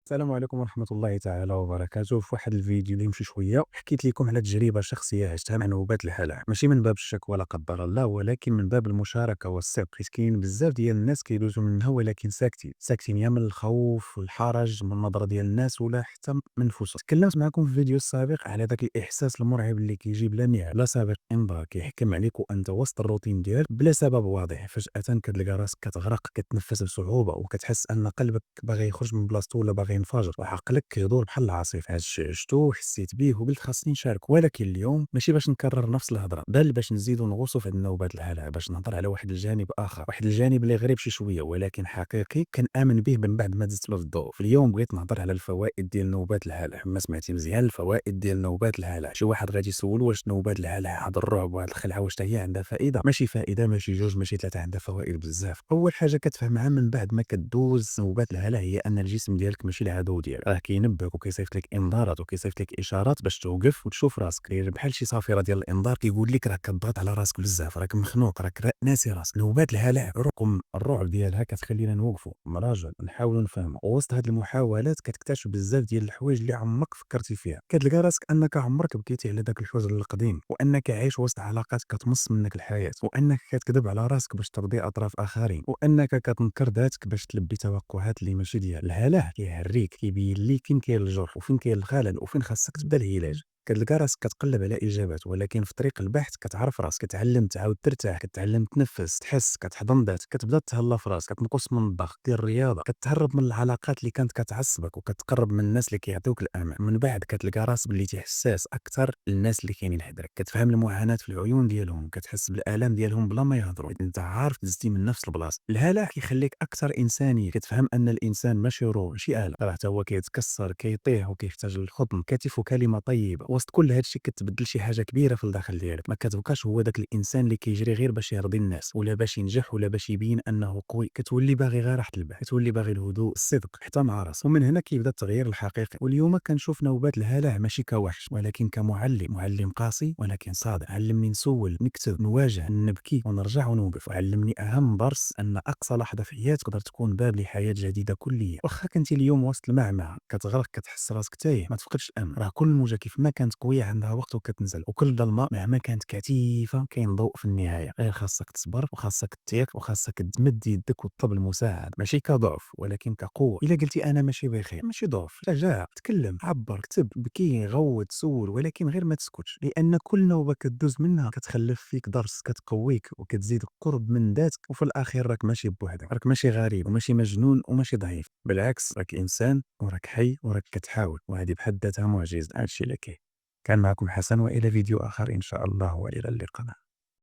السلام عليكم ورحمة الله تعالى وبركاته. في واحد الفيديو اللي يمشي شوية حكيت لكم على تجربة شخصية عشتها مع نوبات الهلع، ماشي من باب الشكوى لا قدر الله، ولكن من باب المشاركة والصدق، حيت كاين بزاف ديال الناس كيدوزوا منها ولكن ساكتين يا من الخوف والحرج من النظرة ديال الناس ولا حتى من نفوسهم. تكلمت معكم في الفيديو السابق على ذاك الإحساس المرعب اللي كيجي بلا نهاية، لا سابق إنذار، كيحكم عليك وأنت وسط الروتين ديالك بلا سبب واضح. فجأة كتلقى راسك كتغرق، كتنفس بصعوبة، وكتحس أن قلبك باغي يخرج من بلاصتو ولا باغي ينفجر، وعقلك كيدور بحال العاصفة. هاد الشيء عشتو وحسيت بيه وقلت خاصني نشارك، ولكن اليوم ماشي باش نكرر نفس الهضرة، بل باش نزيدو نغوصو في هاد النوبات الهلع، باش نهضر على واحد الجانب آخر، واحد الجانب اللي غريب شي شوية ولكن حقيقي كنآمن به من بعد ما دزت له في الضوء. في اليوم بغيت نهضر على الفوائد ديال نوبات الهلع. ما سمعتي مزيان؟ الفوائد ديال نوبات الهلع. شي واحد غادي يسول واش نوبات الهلع هاد الرعب وهاد الخلعة واش حتى هي عندها فائدة؟ ماشي فائدة، ماشي جوج، ماشي ثلاثة، عندها فوائد بزاف. أول حاجة كتفهمها من بعد ما كدوز نوبات الهلع هي أن الجسم ديالك ماشي العدو ديالك، راه كينبهك وكيصيفط لك إنذارات وكيصيفط لك إشارات باش توقف وتشوف راسك. داير بحال شي صافرة ديال الإنذار كيقول لك راك كضغط على راسك بزاف، راك مخنوق، راك ناسي راسك. نوبات الهلع رغم الرعب ديالها كتخلينا نوقفوا نراجعوا نحاولوا نفهموا، وسط هاد المحاولات كتكتشف بزاف ديال الحوايج اللي عمرك فكرتي فيها. كتلقى راسك انك عمرك بكيتي على داك الحزن القديم، وانك عايش وسط علاقات كتمص منك الحياه، وانك كتكذب على راسك باش ترضي اطراف اخرين، وانك كتنكر ذاتك باش تلبي توقعات اللي ماشي ديالك. الهلع كيهريك، كيبين ليك فين كاين الجرح وفين كاين الخلل وفين خاصك تبدا العلاج. كتلقى راسك كتقلب على اجابات، ولكن في طريق البحث كتعرف راسك، كتعلم تعاود ترتاح، كتعلم تنفس، تحس، كتحضن ذاتك، كتبدا تهلا في راسك، كتنقص من الضغط، دير الرياضه، كتهرب من العلاقات اللي كانت كتعصبك، وكتقرب من الناس اللي كيعطيوك الامان. من بعد كتلقى راسك بلي حساس اكثر للناس اللي كاينين حداك، كتفهم المعاناه في العيون ديالهم، كتحس بالالام ديالهم بلا ما يهضروا، انت عارف دزتي من نفس البلاصه. الهلع كيخليك اكثر انسانيه، كتفهم ان الانسان ماشي روح، ماشي اله، راه حتى هو كيتكسر، كيطيح، وكيحتاج للحضن، كتف وكلمه طيبه. وسط كل هذا الشيء كتبدل شي حاجه كبيره في الداخل ديالك، ما كتبقاش هو داك الانسان اللي كيجري غير باش يرضي الناس ولا باش ينجح ولا باش يبين انه قوي، كتولي باغي غير راحه البال، كتولي باغي الهدوء، الصدق، حتى مع راسك. ومن هنا كيبدا التغيير الحقيقي. واليوم كنشوف نوبات الهلع ماشي كوحش، ولكن كمعلم، معلم قاسي ولكن صادق. علمني نسول، نكتب، نواجه، نبكي ونرجع ونوقف. وعلمني اهم درس، ان اقصى لحظه في حياتك تقدر تكون باب لحياه جديده كليا. واخا كنتي اليوم وسط المعمعه كتغرق، كتحس راسك تايه، ما تفقدش الامل، راه كل موجه كيف ما كانت قويه عندها وقت وكتنزل، وكل ظلمه مهما كانت كثيفه كاين ضوء في النهايه. غير خاصك تصبر، وخاصك تثيق، وخاصك تمد يدك وتطلب المساعده، ماشي كضعف ولكن كقوه. الا قلتي انا ماشي بخير، ماشي ضعف، شجاعه. تكلم، عبر، كتب، بكي، غوت، سول، ولكن غير ما تسكتش، لان كل نوبه كدوز منها كتخلف فيك درس، كتقويك وكتزيدك قرب من ذاتك. وفي الاخير راك ماشي بوحدك، راك ماشي غريب وماشي مجنون وماشي ضعيف، بالعكس راك انسان وراك حي وراك كتحاول، وهذه بحد ذاتها معجزه. هادشي اللي كاين. كان معكم حسن، والى فيديو اخر ان شاء الله، والى اللقاء.